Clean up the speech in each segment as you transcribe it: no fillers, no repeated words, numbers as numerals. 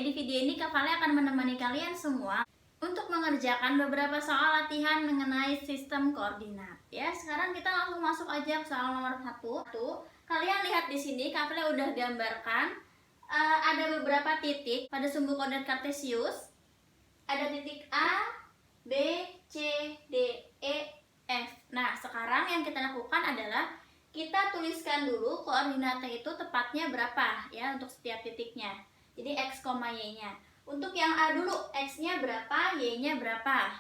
Oke, di video ini Kak Vale akan menemani kalian semua untuk mengerjakan beberapa soal latihan mengenai sistem koordinat. Ya, sekarang kita langsung masuk aja ke soal nomor 1. Kalian lihat di sini Kak Vale udah gambarkan ada beberapa titik pada sumbu koordinat kartesius. Ada titik A, B, C, D, E, F. Nah, sekarang yang kita lakukan adalah kita tuliskan dulu koordinatnya itu tepatnya berapa ya untuk setiap titiknya. Jadi X, Y-nya. Untuk yang A dulu, X-nya berapa, Y-nya berapa.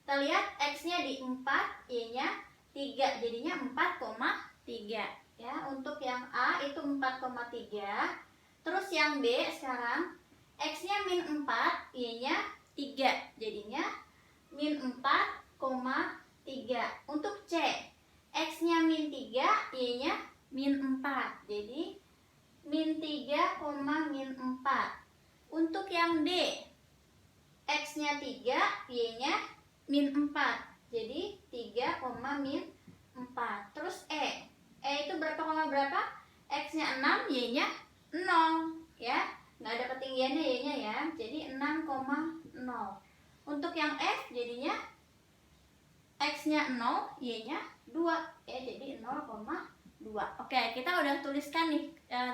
Kita lihat X-nya di 4, Y-nya 3. Jadinya 4,3. Ya, untuk yang A itu 4,3. Terus yang B sekarang, X-nya min 4, Y-nya 3. Jadinya min 4,3. Untuk C, X-nya min 3, Y-nya min 4. Jadi min 3, min 4. Untuk yang D, X-nya 3, Y-nya min 4. Jadi 3, min 4. Terus E itu berapa, berapa? X-nya 6, Y-nya 0. Ya, nggak ada ketinggiannya Y-nya ya. Jadi 6,0. Untuk yang F jadinya X-nya 0, Y-nya 2. Ya, jadi 0,2. Oke, kita udah tuliskan nih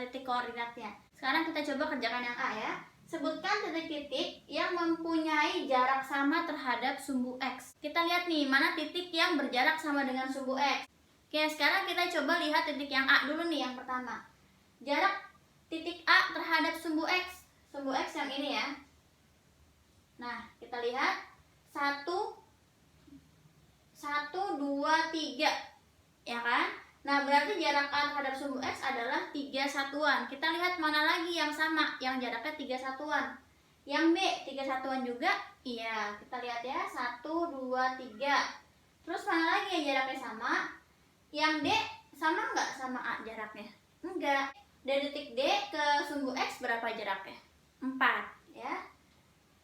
titik koordinatnya. Sekarang kita coba kerjakan yang A ya. Sebutkan titik-titik yang mempunyai jarak sama terhadap sumbu X. Kita lihat nih, mana titik yang berjarak sama dengan sumbu X. Oke, sekarang kita coba lihat titik yang A dulu nih, yang pertama. Jarak titik A terhadap sumbu X. Sumbu X yang ini ya. Nah, kita lihat 1, 2, 3. Ya kan? Nah, berarti jarak A terhadap sumbu X adalah 3 satuan. Kita lihat mana lagi yang sama, yang jaraknya 3 satuan. Yang B, 3 satuan juga? Iya, kita lihat ya, 1, 2, 3. Terus mana lagi yang jaraknya sama? Yang D, sama nggak sama A jaraknya? Enggak. Dari titik D ke sumbu X berapa jaraknya? 4, ya.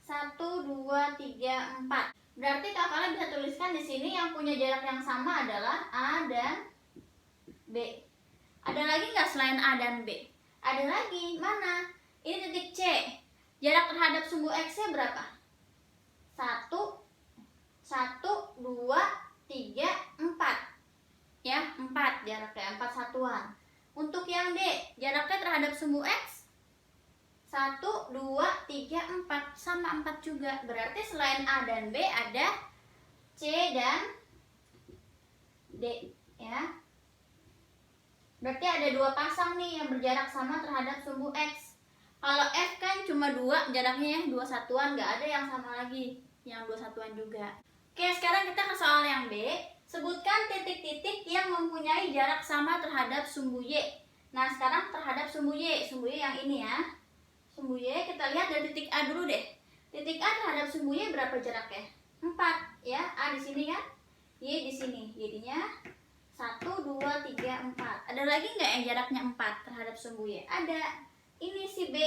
1, 2, 3, 4. Berarti kalian bisa tuliskan di sini yang punya jarak yang sama adalah A dan B. Ada lagi nggak selain A dan B? Ada lagi, mana? Ini titik C. Jarak terhadap sumbu X-nya berapa? 1, 2, 3, 4. Ya, 4 jaraknya, 4 satuan. Untuk yang D, jaraknya terhadap sumbu X 1, 2, 3, 4. Sama 4 juga. Berarti selain A dan B ada C dan D. Ya. Berarti ada 2 pasang nih yang berjarak sama terhadap sumbu X. Kalau F kan cuma 2 jaraknya ya, 2 satuan, nggak ada yang sama lagi, yang 2 satuan juga. Oke, sekarang kita ke soal yang B. Sebutkan titik-titik yang mempunyai jarak sama terhadap sumbu Y. Nah, sekarang terhadap sumbu Y yang ini ya. Sumbu Y kita lihat dari titik A dulu deh. Titik A terhadap sumbu Y berapa jaraknya? 4 ya. A di sini kan, Y di sini. Jadinya 1, 2, 3, 4. Ada lagi nggak yang jaraknya 4 terhadap sumbu Y? Ada. Ini si B,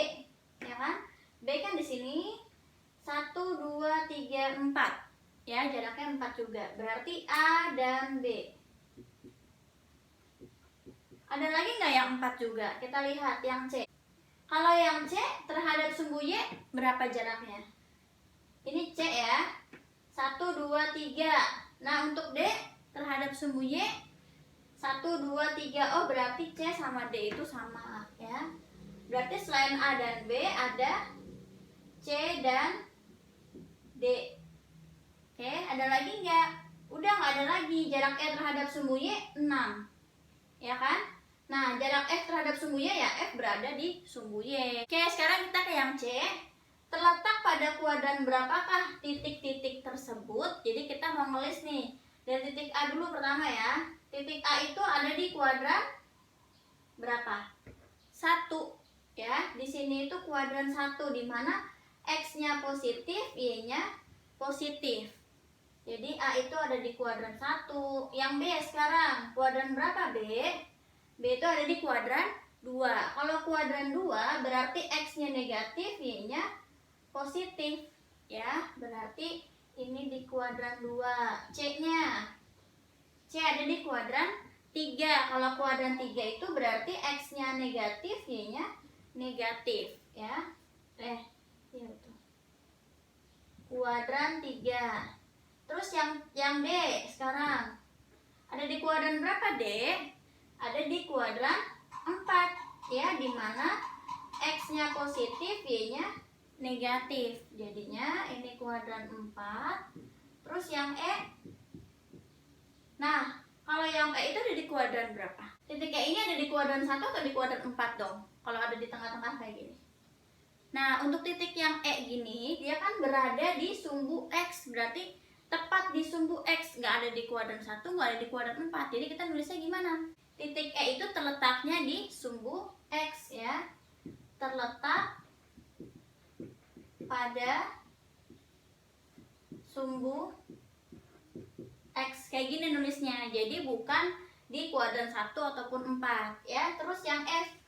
ya kan? B kan di sini 1, 2, 3, 4. Ya, jaraknya 4 juga. Berarti A dan B. Ada lagi nggak yang 4 juga? Kita lihat yang C. Kalau yang C terhadap sumbu Y berapa jaraknya? Ini C ya. 1, 2, 3. Nah, untuk D terhadap sumbu Y 1, 2, 3. Oh, berarti C sama D itu sama ya. Berarti selain A dan B ada C dan D. Oke, ada lagi nggak? Udah nggak ada lagi. Jarak E terhadap sumbu Y 6. Ya kan? Nah, jarak F terhadap sumbu Y ya, F berada di sumbu Y. Oke, sekarang kita ke yang C. Terletak pada kuadran berapakah titik-titik tersebut? Jadi kita mau ngelis nih. Dari titik A dulu pertama ya. Titik A itu ada di kuadran berapa? 1 ya. Di sini itu kuadran 1 di mana X-nya positif, Y-nya positif. Jadi A itu ada di kuadran 1. Yang B sekarang, kuadran berapa B? B itu ada di kuadran 2. Kalau kuadran 2 berarti X-nya negatif, Y-nya positif ya. Berarti ini di kuadran 2. C-nya, C ada di kuadran 3. Kalau kuadran 3 itu berarti X-nya negatif, Y-nya negatif ya. Ya betul. Kuadran 3. Terus yang D sekarang. Ada di kuadran berapa, D? Ada di kuadran 4. Ya, di mana X-nya positif, Y-nya negatif. Jadinya ini kuadran 4. Terus yang E. Nah, kalau yang E itu ada di kuadran berapa? Titik E ini ada di kuadran 1 atau di kuadran 4 dong? Kalau ada di tengah-tengah kayak gini. Nah, untuk titik yang E gini, dia kan berada di sumbu X. Berarti tepat di sumbu X. Nggak ada di kuadran 1, nggak ada di kuadran 4. Jadi kita nulisnya gimana? Titik E itu terletaknya di sumbu X ya. Terletak pada sumbu X. Kayak gini nulisnya. Jadi bukan di kuadran 1 ataupun 4 ya. Terus yang F.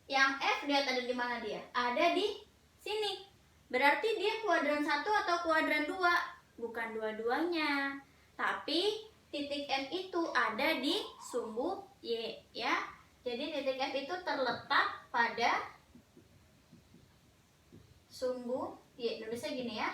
Yang F lihat ada di mana dia? Ada di sini. Berarti dia kuadran 1 atau kuadran 2? Bukan dua-duanya. Tapi titik F itu ada di sumbu Y ya. Jadi titik F itu terletak pada sumbu Y. Nulisnya gini ya.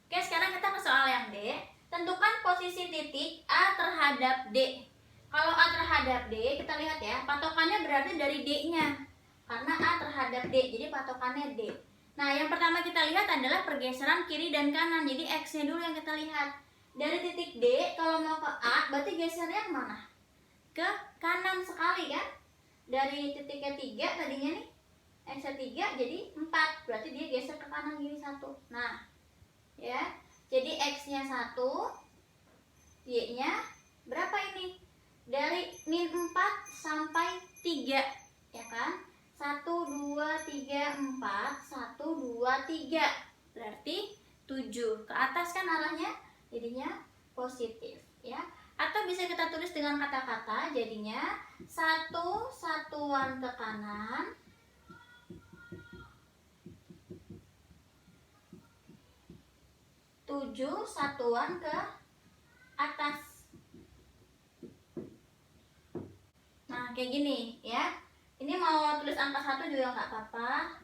Oke, sekarang kita ke soal yang D. Tentukan posisi titik A terhadap D. Kalau A terhadap D, kita lihat ya, patokannya berarti dari D-nya. Karena A terhadap D, jadi patokannya D. Nah, yang pertama kita lihat adalah pergeseran kiri dan kanan. Jadi X-nya dulu yang kita lihat. Dari titik D, kalau mau ke A, berarti gesernya kemana? Ke kanan sekali kan? Dari titiknya 3 tadinya nih, X-nya 3 jadi 4. Berarti dia geser ke kanan gini 1. Nah, ya. Jadi X-nya 1, Y-nya berapa ini? Dari min 4 sampai 3, ya kan? 1, 2, 3, 4, 1, 2, 3. Berarti 7. Ke atas kan arahnya, jadinya positif, ya. Atau bisa kita tulis dengan kata-kata, jadinya 1 satuan ke kanan, 7 satuan ke atas. Nah, kayak gini ya. Ini mau tulis angka 1 juga nggak apa-apa.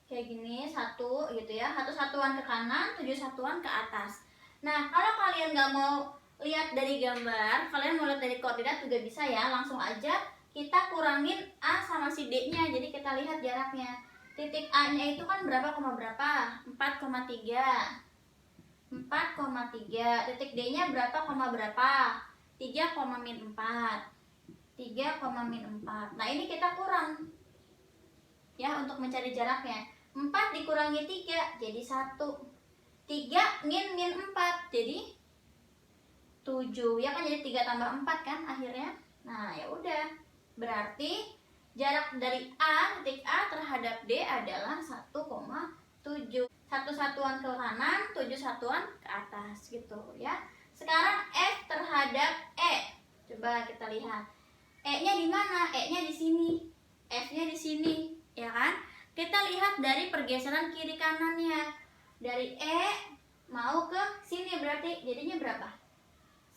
Kayak gini, 1 gitu ya. 1 satuan ke kanan, 7 satuan ke atas. Nah, kalau kalian nggak mau lihat dari gambar, kalian mau lihat dari koordinat juga bisa ya. Langsung aja kita kurangin A sama si D-nya. Jadi kita lihat jaraknya. Titik A-nya itu kan berapa, 4,3. 4,3. Titik D-nya berapa, berapa? 3,-4. 3,-4. Nah, ini kita kurang ya untuk mencari jaraknya. 4 dikurangi 3 jadi 1. 3 min 4 jadi 7. Ya kan, jadi 3 tambah 4 kan akhirnya. Nah, ya udah. Berarti jarak dari A, titik A terhadap D adalah 1,7. 1 satuan ke kanan, 7 satuan ke atas gitu ya. Sekarang F terhadap E. Coba kita lihat. E-nya di mana? E-nya di sini. F-nya di sini, ya kan? Kita lihat dari pergeseran kiri kanannya. Dari E mau ke sini berarti jadinya berapa?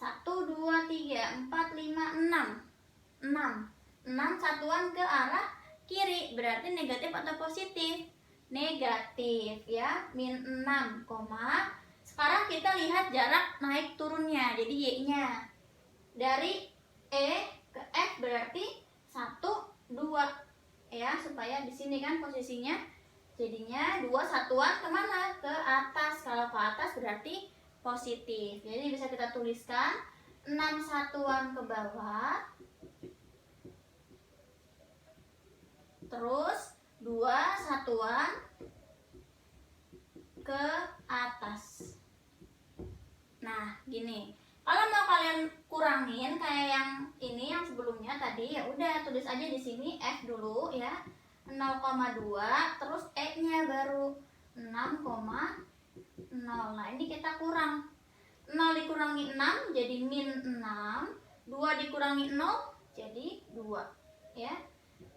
1, 2, 3, 4, 5, 6. 6 satuan ke arah kiri. Berarti negatif atau positif? Negatif ya. Min 6, sekarang kita lihat jarak naik turunnya. Jadi Y-nya dari E ke F berarti 1, 2 ya, supaya di sini kan posisinya jadinya 2 satuan kemana? Ke atas. Kalau ke atas berarti positif. Jadi bisa kita tuliskan 6 satuan ke bawah, terus 2 satuan ke atas. Nah, gini. Kalau mau kalian kurangin kayak yang ini, yang sebelumnya tadi, ya udah tulis aja di sini F dulu ya. 0,2 terus E-nya baru 6,0. Nah, ini kita kurang. 0 dikurangi 6 jadi min 6. 2 dikurangi 0 jadi 2 ya.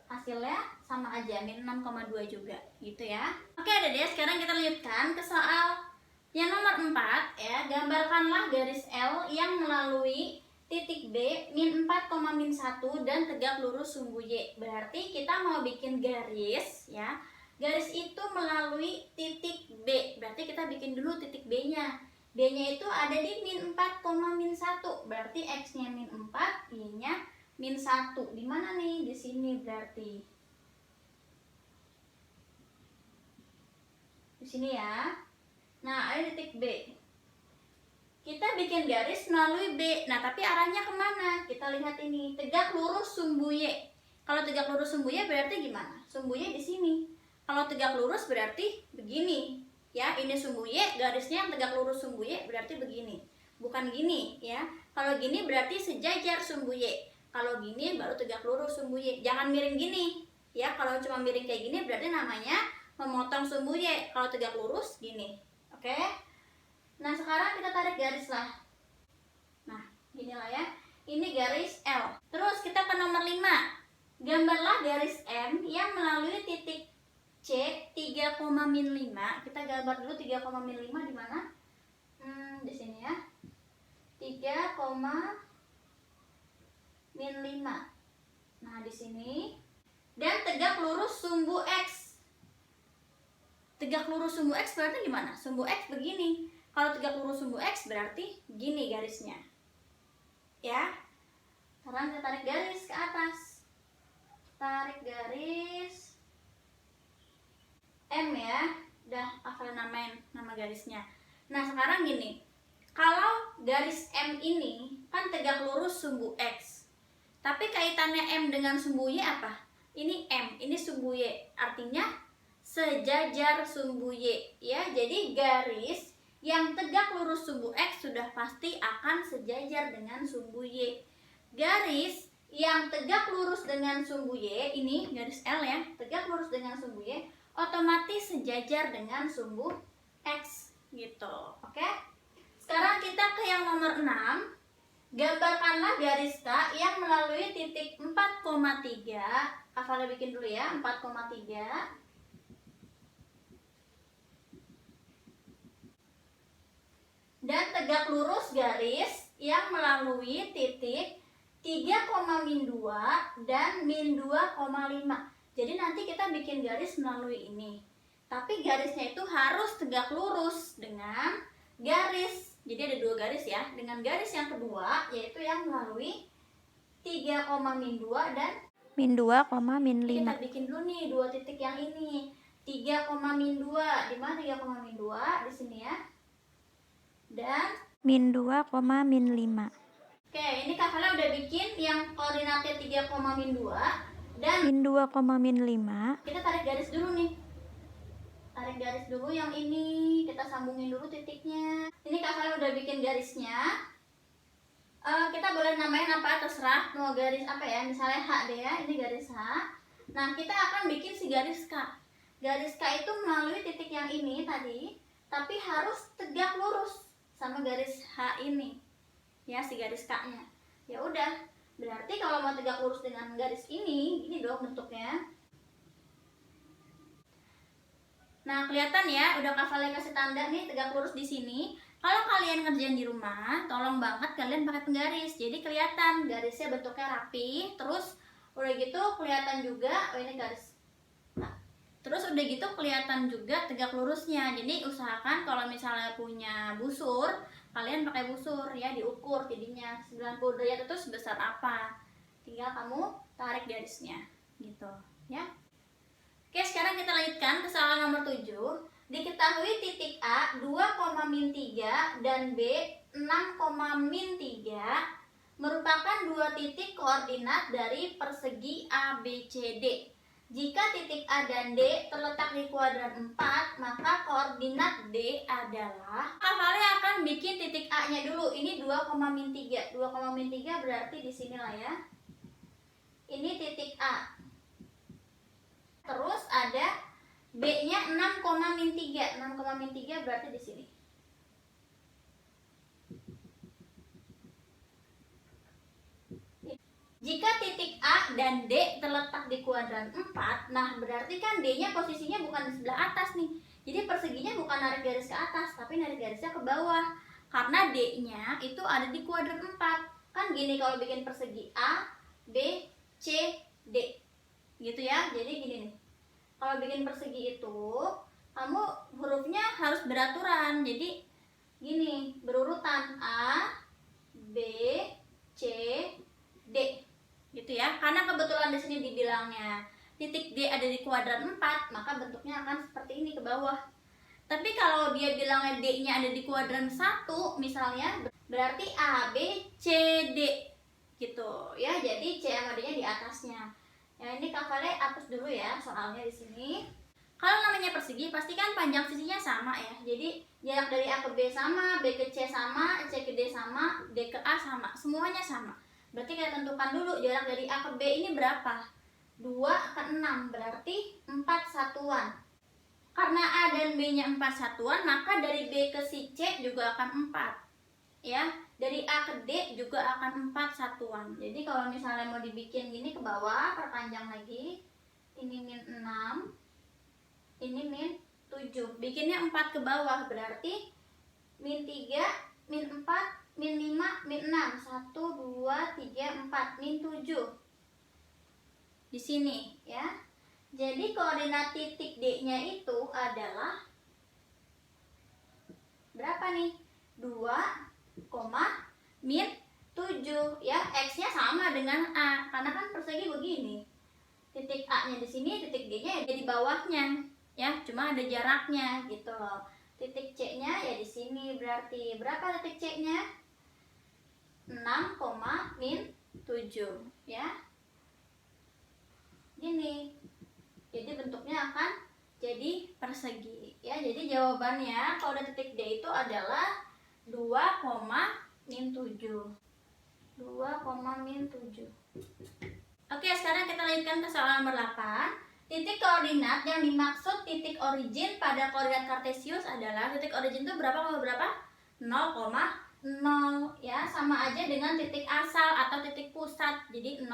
Hasilnya sama aja, min 6,2 juga gitu ya. Oke, Adik-adik, sekarang kita lanjutkan ke soal yang nomor 4 ya. Gambarkanlah garis L yang melalui titik B min 4, min 1 dan tegak lurus sumbu Y. Berarti kita mau bikin garis ya. Garis itu melalui titik B. Berarti kita bikin dulu titik B-nya. B-nya itu ada di min 4, min 1. Berarti X-nya min 4, Y-nya min 1. Di mana nih? Di sini berarti. Di sini ya. Nah, ada titik B. Kita bikin garis melalui B. Nah, tapi arahnya kemana? Kita lihat ini. Tegak lurus sumbu Y. Kalau tegak lurus sumbu Y berarti gimana? Sumbu Y di sini. Kalau tegak lurus berarti begini. Ya, ini sumbu Y, garisnya yang tegak lurus sumbu Y berarti begini. Bukan gini ya. Kalau gini berarti sejajar sumbu Y. Kalau gini baru tegak lurus sumbu Y. Jangan miring gini. Ya, kalau cuma miring kayak gini berarti namanya memotong sumbu Y. Kalau tegak lurus gini. Oke? Nah, sekarang kita tarik garis lah. Nah, ginilah ya. Ini garis L. Terus kita ke nomor 5. Gambarlah garis M yang melalui titik C 3, min 5. Kita gambar dulu 3, min 5 di mana? Di sini ya. 3, min 5. Nah, di sini. Dan tegak lurus sumbu X. Tegak lurus sumbu X berarti gimana? Sumbu X begini. Kalau tegak lurus sumbu X berarti gini garisnya. Ya. Sekarang kita tarik garis ke atas. Tarik garis M ya. Udah hafal nama garisnya. Nah, sekarang gini. Kalau garis M ini kan tegak lurus sumbu X. Tapi kaitannya M dengan sumbu Y apa? Ini M, ini sumbu Y. Artinya sejajar sumbu Y ya. Jadi garis yang tegak lurus sumbu X sudah pasti akan sejajar dengan sumbu Y. Garis yang tegak lurus dengan sumbu Y, ini garis L ya, tegak lurus dengan sumbu Y, otomatis sejajar dengan sumbu X gitu. Oke? Sekarang kita ke yang nomor 6. Gambarkanlah garis K yang melalui titik 4,3. Hafalnya bikin dulu ya, 4,3. Dan tegak lurus garis yang melalui titik 3, min 2 dan min 2,5. Jadi nanti kita bikin garis melalui ini. Tapi garisnya itu harus tegak lurus dengan garis. Jadi ada 2 garis ya. Dengan garis yang kedua yaitu yang melalui 3, min 2 dan min 2, min 5. Kita bikin dulu nih 2 titik yang ini. 3, min 2. Di mana 3, min 2? Di sini ya. Dan min 2, min 5. Oke, ini Kak udah bikin yang koordinatnya 3, min 2 dan min 2, min 5. Kita tarik garis dulu nih. Tarik garis dulu yang ini, kita sambungin dulu titiknya. Ini Kak udah bikin garisnya. Kita boleh namain apa terserah, mau garis apa ya, misalnya H deh ya, ini garis H. Nah, kita akan bikin si garis K. Garis K itu melalui titik yang ini tadi, tapi harus tegak lurus sama garis H ini. Ya, si garis K-nya. Ya udah, berarti kalau mau tegak lurus dengan garis ini dong bentuknya. Nah, kelihatan ya, udah Kak Vale kasih tanda nih tegak lurus di sini. Kalau kalian ngerjain di rumah, tolong banget kalian pakai penggaris. Jadi kelihatan garisnya bentuknya rapi, terus udah gitu kelihatan juga, oh ini garis. Nah, terus udah gitu kelihatan juga tegak lurusnya. Jadi usahakan kalau misalnya punya busur, kalian pakai busur ya, diukur jadinya 90 derajat itu sebesar apa. Tinggal kamu tarik garisnya gitu ya. Oke, sekarang kita lanjutkan kesalahan nomor 7. Diketahui titik A 2, min 3 dan B 6, min 3 merupakan 2 titik koordinat dari persegi ABCD. Jika titik A dan D terletak di kuadran 4, maka koordinat D adalah, Kak Vale akan bikin titik A-nya dulu. Ini 2, min 3. 2, min 3 berarti di sinilah ya. Ini titik A. Terus ada B-nya 6, min 3. 6, min 3 berarti di sini. Jika titik A dan D terletak di kuadran 4, nah berarti kan D-nya posisinya bukan di sebelah atas nih. Jadi perseginya bukan narik garis ke atas, tapi narik garisnya ke bawah. Karena D-nya itu ada di kuadran 4. Kan gini kalau bikin persegi A, B, C, D. Gitu ya. Jadi gini nih. Kalau bikin persegi itu, kamu hurufnya harus beraturan. Jadi gini, berurutan A, B, C, D. Gitu ya. Karena kebetulan di sini dibilangnya titik D ada di kuadran 4, maka bentuknya akan seperti ini ke bawah. Tapi kalau dia bilangnya D-nya ada di kuadran 1 misalnya, berarti A, B, C, D gitu ya. Jadi C sama D-nya di atasnya. Ya ini Kak Vale hapus dulu ya soalnya di sini. Kalau namanya persegi pasti kan panjang sisinya sama ya. Jadi jarak dari A ke B sama, B ke C sama, C ke D sama, D ke A sama, semuanya sama. Berarti kita tentukan dulu jarak dari A ke B ini berapa? 2 ke 6, berarti 4 satuan. Karena A dan B-nya 4 satuan, maka dari B ke si C juga akan 4. Ya, dari A ke D juga akan 4 satuan. Jadi kalau misalnya mau dibikin gini ke bawah, perpanjang lagi. Ini min 6, ini min 7. Bikinnya 4 ke bawah, berarti min 3, min 4, min 5, min 6. 1, 2, 3, 4, min 7. Di sini ya. Jadi koordinat titik D-nya itu adalah berapa nih? 2, min 7 ya. X-nya sama dengan A karena kan persegi begini. Titik A-nya di sini, titik D-nya ya di bawahnya ya, cuma ada jaraknya gitu loh. Titik C-nya ya di sini, berarti berapa titik C-nya? 6, min 7 ya. Gini. Jadi bentuknya akan jadi persegi ya. Jadi jawabannya kalau titik D itu adalah 2, min 7. 2, min 7. Oke, sekarang kita lanjutkan ke soal nomor 8. Titik koordinat yang dimaksud titik origin pada koordinat kartesius adalah, titik origin itu berapa, 0,0 ya, sama aja dengan titik asal atau titik pusat. Jadi 0,0.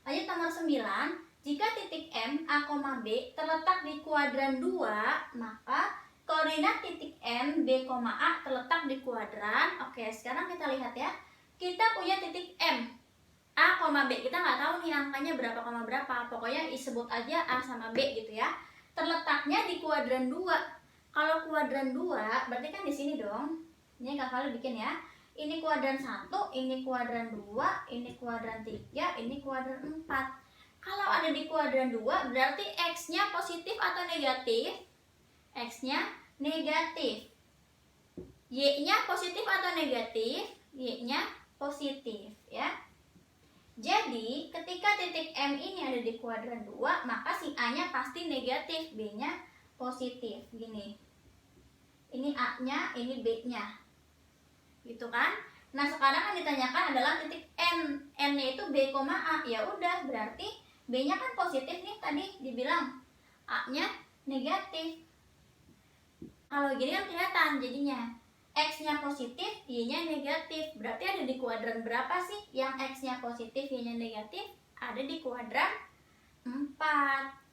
Lanjut nomor 9. Jika titik M, A, B terletak di kuadran 2, maka koordinat titik M, B, A terletak di kuadran. Oke, sekarang kita lihat ya. Kita punya titik M, A, B. Kita nggak tahu nih angkanya berapa. Pokoknya disebut aja A sama B gitu ya. Terletaknya di kuadran 2. Kalau kuadran 2, berarti kan di sini dong. Ini Kak Vale bikin ya. Ini kuadran 1, ini kuadran 2, ini kuadran 3, ini kuadran 4. Kalau ada di kuadran 2, berarti X-nya positif atau negatif? X-nya negatif. Y-nya positif atau negatif? Y-nya positif ya. Jadi, ketika titik M ini ada di kuadran 2, maka si A-nya pasti negatif, B-nya positif. Gini. Ini A-nya, ini B-nya. Gitu kan? Nah, sekarang yang ditanyakan adalah titik N. N-nya itu B, A. Ya udah, berarti B-nya kan positif nih, tadi dibilang A-nya negatif. Kalau gini kan kelihatan jadinya X-nya positif, Y-nya negatif. Berarti ada di kuadran berapa sih yang X-nya positif, Y-nya negatif? Ada di kuadran 4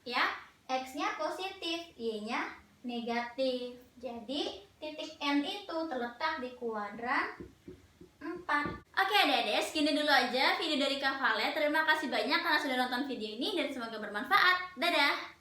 ya. X-nya positif, Y-nya negatif. Jadi titik N itu terletak di kuadran 4. Oke adik-adik, segini dulu aja video dari Kak Vale. Terima kasih banyak karena sudah nonton video ini dan semoga bermanfaat. Dadah!